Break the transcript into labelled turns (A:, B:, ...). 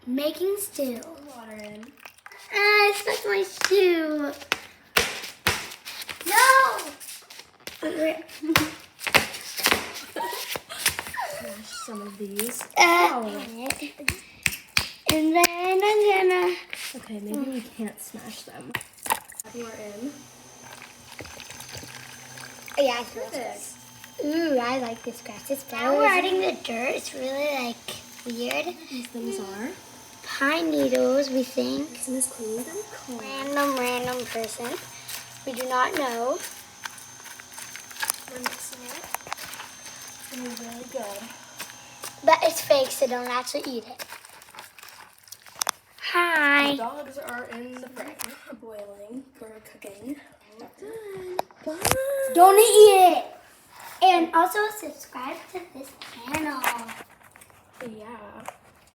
A: Making stew.
B: Water in.
A: I stuck my shoe. No!
B: Smash some of these.
A: And then I'm gonna.
B: Okay, maybe we can't smash them. More in.
A: Oh, yeah, I feel this. Ooh, I like this grass. It's better. Now we're adding the dirt. It's really like weird.
B: These things are.
A: Pine needles, we think.
B: Some is clean and cold.
A: Random person. We do not know.
B: We're mixing it. It's gonna be really good.
A: But it's fake, so don't actually eat it. Hi.
B: The dogs are in the frying, boiling, or cooking. Done. Bye.
A: Don't eat it. And also subscribe to this channel.
B: Yeah.